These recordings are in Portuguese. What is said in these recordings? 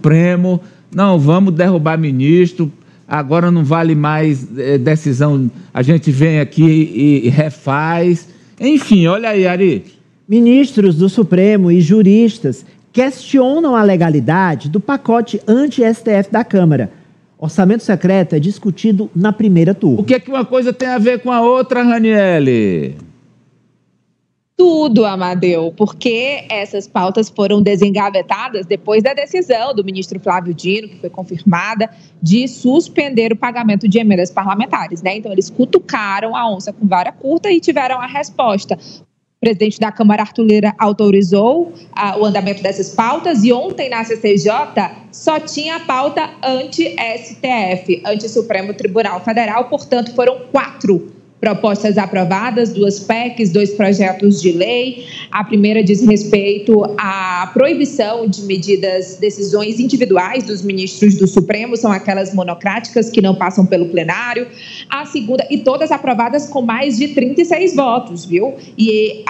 Supremo, não, vamos derrubar ministro, agora não vale mais decisão, a gente vem aqui e refaz. Enfim, olha aí, Ari. Ministros do Supremo e juristas questionam a legalidade do pacote anti-STF da Câmara. Orçamento secreto é discutido na primeira turma. O que é que uma coisa tem a ver com a outra, Raniele? Tudo, Amadeu, porque essas pautas foram desengavetadas depois da decisão do ministro Flávio Dino, que foi confirmada, de suspender o pagamento de emendas parlamentares, né? Então, eles cutucaram a onça com vara curta e tiveram a resposta. O presidente da Câmara, Arthur Lira, autorizou o andamento dessas pautas e ontem na CCJ só tinha a pauta anti-STF, anti-Supremo Tribunal Federal, portanto foram 4 propostas aprovadas, 2 PECs, 2 projetos de lei. A primeira diz respeito à proibição de decisões individuais dos ministros do Supremo, são aquelas monocráticas que não passam pelo plenário. A segunda, e todas aprovadas com mais de 36 votos, viu? E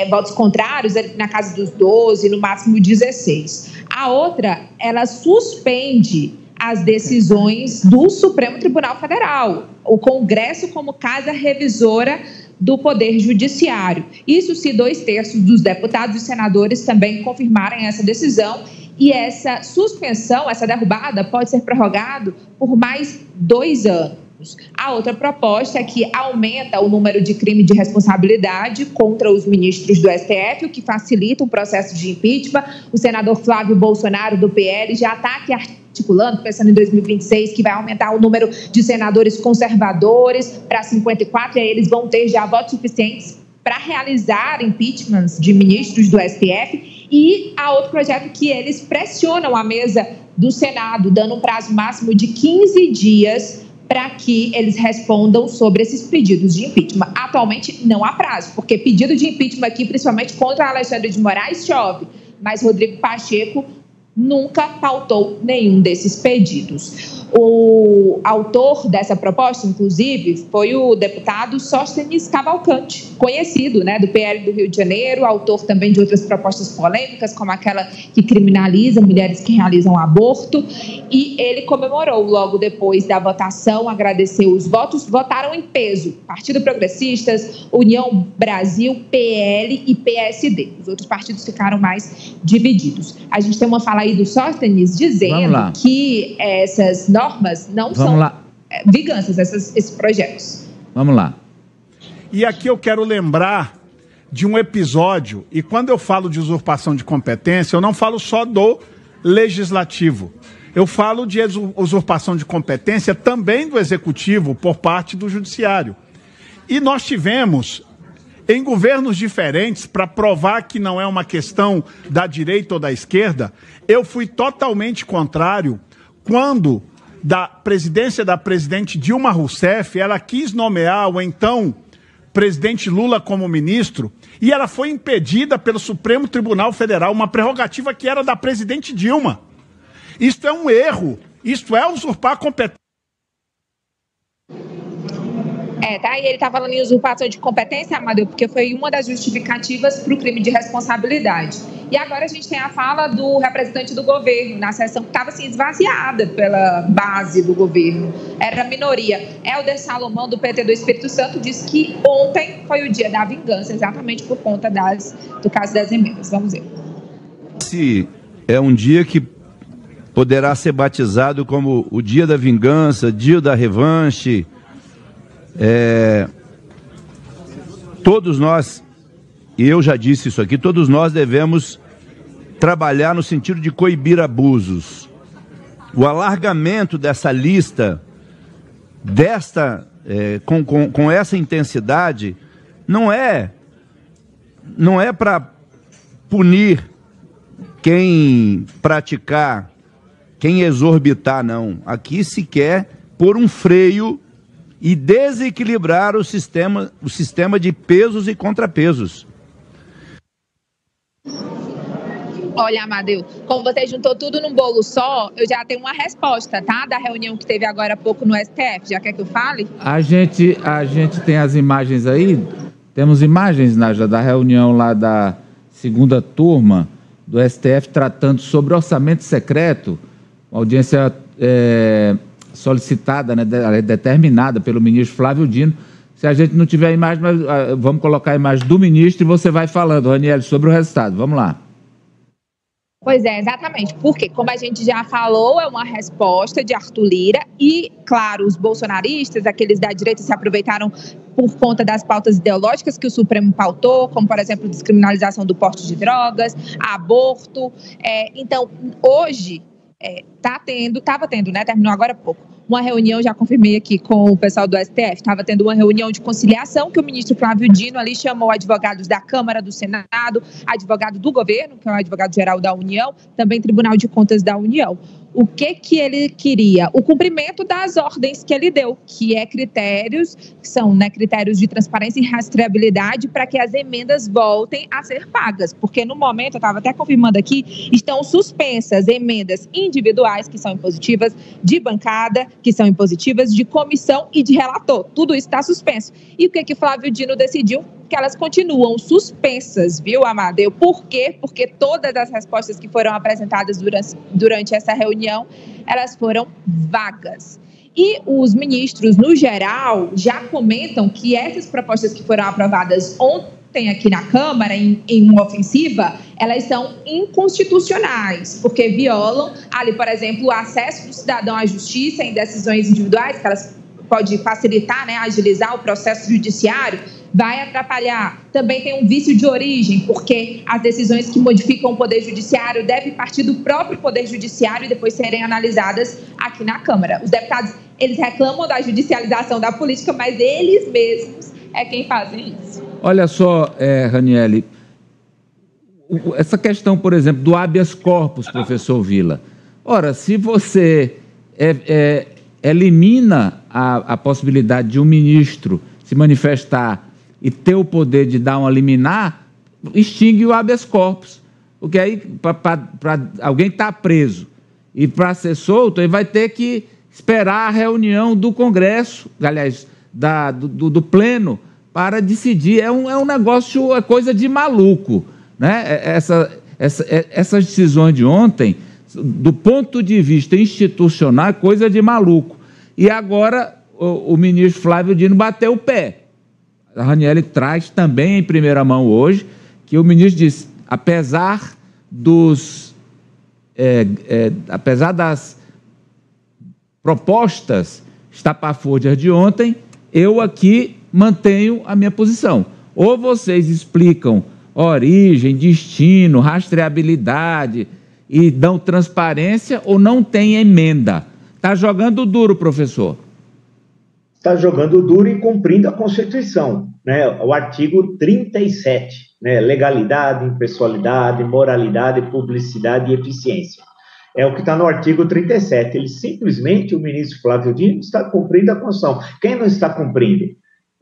votos contrários na casa dos 12, no máximo 16. A outra, ela suspende as decisões do Supremo Tribunal Federal, o Congresso como casa revisora do Poder Judiciário. Isso se 2/3 dos deputados e senadores também confirmarem essa decisão, e essa suspensão, essa derrubada, pode ser prorrogado por mais 2 anos. A outra proposta é que aumenta o número de crime de responsabilidade contra os ministros do STF, o que facilita o processo de impeachment. O senador Flávio Bolsonaro, do PL, já está aqui articulando, pensando em 2026, que vai aumentar o número de senadores conservadores para 54, e aí eles vão ter já votos suficientes para realizar impeachments de ministros do STF. E há outro projeto que eles pressionam a mesa do Senado, dando um prazo máximo de 15 dias para que eles respondam sobre esses pedidos de impeachment. Atualmente não há prazo, porque pedido de impeachment aqui, principalmente contra Alexandre de Moraes, chove, mas Rodrigo Pacheco nunca pautou nenhum desses pedidos. O autor dessa proposta, inclusive, foi o deputado Sóstenes Cavalcante, conhecido, né, do PL do Rio de Janeiro, autor também de outras propostas polêmicas, como aquela que criminaliza mulheres que realizam aborto, e ele comemorou logo depois da votação, agradeceu os votos, votaram em peso, Partido Progressistas, União Brasil, PL e PSD. Os outros partidos ficaram mais divididos. A gente tem uma fala aí do Sóstenes dizendo que essas normas não são vinganças, esses projetos. Vamos lá. E aqui eu quero lembrar de um episódio, e quando eu falo de usurpação de competência, eu não falo só do legislativo. Eu falo de usurpação de competência também do executivo por parte do judiciário. E nós tivemos, em governos diferentes, para provar que não é uma questão da direita ou da esquerda, eu fui totalmente contrário quando, da presidência da presidente Dilma Rousseff, ela quis nomear o então presidente Lula como ministro, e ela foi impedida pelo Supremo Tribunal Federal, uma prerrogativa que era da presidente Dilma. Isto é um erro, isto é usurpar a competência. Tá? E ele está falando em usurpação de competência, Amadeu, porque foi uma das justificativas para o crime de responsabilidade. E agora a gente tem a fala do representante do governo, na sessão que estava assim, esvaziada pela base do governo. Era a minoria. Helder Salomão, do PT do Espírito Santo, disse que ontem foi o dia da vingança, exatamente por conta do caso das emendas. Vamos ver. Esse é um dia que poderá ser batizado como o dia da vingança, dia da revanche. Todos nós, e eu já disse isso aqui, todos nós devemos trabalhar no sentido de coibir abusos. O alargamento dessa lista, com essa intensidade, não é para punir quem praticar, quem exorbitar, não. Aqui se quer pôr um freio e desequilibrar o sistema de pesos e contrapesos. Olha, Amadeu, como você juntou tudo num bolo só, eu já tenho uma resposta, tá? Da reunião que teve agora há pouco no STF. Já quer que eu fale? A gente tem as imagens aí, temos imagens, Nájila, da reunião lá da segunda turma do STF tratando sobre orçamento secreto, uma audiência solicitada, né, determinada pelo ministro Flávio Dino. Se a gente não tiver a imagem, vamos colocar a imagem do ministro e você vai falando, Ranieri, sobre o resultado. Vamos lá. Pois é, exatamente, porque, como a gente já falou, é uma resposta de Arthur Lira e, claro, os bolsonaristas, aqueles da direita, se aproveitaram por conta das pautas ideológicas que o Supremo pautou, como, por exemplo, descriminalização do porte de drogas, aborto. Então, hoje, estava tendo, né, terminou agora há pouco, uma reunião, já confirmei aqui com o pessoal do STF, estava tendo uma reunião de conciliação que o ministro Flávio Dino ali chamou advogados da Câmara, do Senado, advogado do governo, que é o advogado-geral da União, também Tribunal de Contas da União. O que ele queria? O cumprimento das ordens que ele deu, que são, né, critérios de transparência e rastreabilidade para que as emendas voltem a ser pagas. Porque no momento, eu estava até confirmando aqui, estão suspensas emendas individuais, que são impositivas, de bancada, que são impositivas, de comissão e de relator. Tudo isso está suspenso. E o que Flávio Dino decidiu? Que elas continuam suspensas, viu, Amadeu? Por quê? Porque todas as respostas que foram apresentadas durante essa reunião, elas foram vagas. E os ministros, no geral, já comentam que essas propostas que foram aprovadas ontem aqui na Câmara, em uma ofensiva, elas são inconstitucionais, porque violam ali, por exemplo, o acesso do cidadão à justiça em decisões individuais, que elas podem facilitar, né, agilizar o processo judiciário, vai atrapalhar. Também tem um vício de origem, porque as decisões que modificam o Poder Judiciário devem partir do próprio Poder Judiciário e depois serem analisadas aqui na Câmara. Os deputados, eles reclamam da judicialização da política, mas eles mesmos é quem fazem isso. Olha só, Ranieri, essa questão, por exemplo, do habeas corpus, professor Vila. Ora, se você elimina a possibilidade de um ministro se manifestar e ter o poder de dar uma liminar, extingue o habeas corpus. Porque aí, para alguém estar preso e para ser solto, ele vai ter que esperar a reunião do Congresso, aliás, do Pleno, para decidir. É um negócio, é coisa de maluco, né? Essas decisões de ontem, do ponto de vista institucional, é coisa de maluco. E agora o ministro Flávio Dino bateu o pé. A Ranieri traz também em primeira mão hoje que o ministro disse, apesar das propostas estapafúrdias de ontem, eu aqui mantenho a minha posição. Ou vocês explicam origem, destino, rastreabilidade e dão transparência, ou não tem emenda. Está jogando duro, professor. Está jogando duro e cumprindo a Constituição, né? O artigo 37, né? Legalidade, impessoalidade, moralidade, publicidade e eficiência. É o que está no artigo 37. Ele simplesmente, o ministro Flávio Dino, está cumprindo a Constituição. Quem não está cumprindo?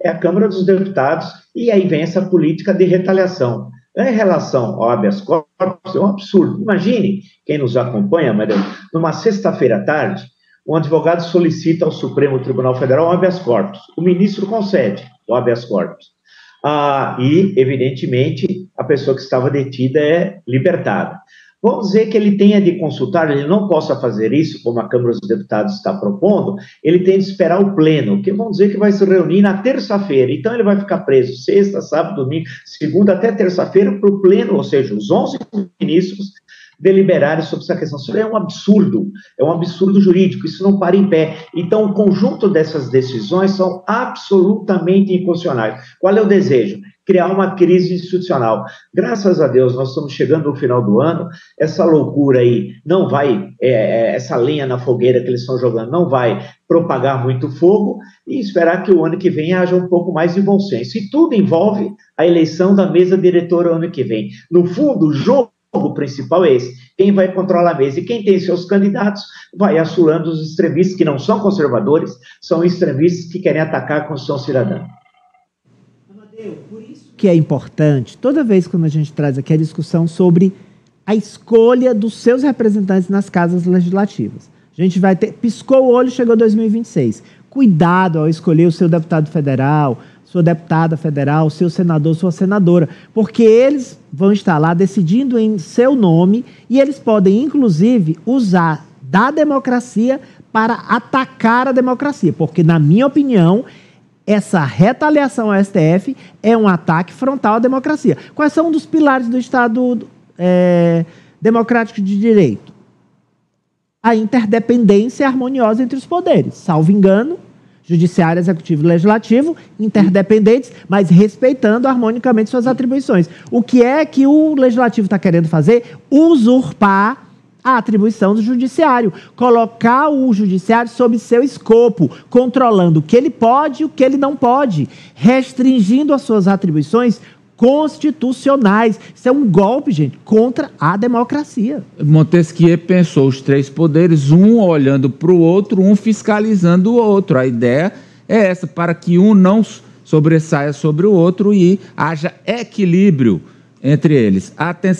É a Câmara dos Deputados, e aí vem essa política de retaliação. Em relação ao habeas corpus, é um absurdo. Imagine, quem nos acompanha, Maria, numa sexta-feira à tarde, um advogado solicita ao Supremo Tribunal Federal um habeas corpus. O ministro concede o habeas corpus. E, evidentemente, a pessoa que estava detida é libertada. Vamos dizer que ele tenha de consultar, ele não possa fazer isso, como a Câmara dos Deputados está propondo, ele tem de esperar o pleno, que vamos dizer que vai se reunir na terça-feira. Então, ele vai ficar preso sexta, sábado, domingo, segunda até terça-feira para o pleno, ou seja, os 11 ministros deliberarem sobre essa questão. Isso é um absurdo jurídico, isso não para em pé. Então, o conjunto dessas decisões são absolutamente inconstitucionais. Qual é o desejo? Criar uma crise institucional. Graças a Deus, nós estamos chegando no final do ano, essa loucura aí não vai, essa lenha na fogueira que eles estão jogando não vai propagar muito fogo, e esperar que o ano que vem haja um pouco mais de bom senso. E tudo envolve a eleição da mesa diretora ano que vem. No fundo, o jogo principal é esse. Quem vai controlar a mesa? E quem tem seus candidatos vai assolando os extremistas que não são conservadores, são extremistas que querem atacar a Constituição Cidadã. Amadeu, por isso que é importante, toda vez quando a gente traz aqui a discussão sobre a escolha dos seus representantes nas casas legislativas. A gente vai ter, piscou o olho, chegou 2026. Cuidado ao escolher o seu deputado federal, sua deputada federal, seu senador, sua senadora, porque eles vão estar lá decidindo em seu nome e eles podem, inclusive, usar da democracia para atacar a democracia, porque, na minha opinião, essa retaliação ao STF é um ataque frontal à democracia. Quais são um dos pilares do Estado democrático de direito? A interdependência harmoniosa entre os poderes. Salvo engano, judiciário, executivo e legislativo, interdependentes, mas respeitando harmonicamente suas atribuições. O que é que o legislativo está querendo fazer? Usurpar a atribuição do judiciário, colocar o judiciário sob seu escopo, controlando o que ele pode e o que ele não pode, restringindo as suas atribuições constitucionais. Isso é um golpe, gente, contra a democracia. Montesquieu pensou os três poderes, um olhando para o outro, um fiscalizando o outro. A ideia é essa, para que um não sobressaia sobre o outro e haja equilíbrio entre eles. Atenção.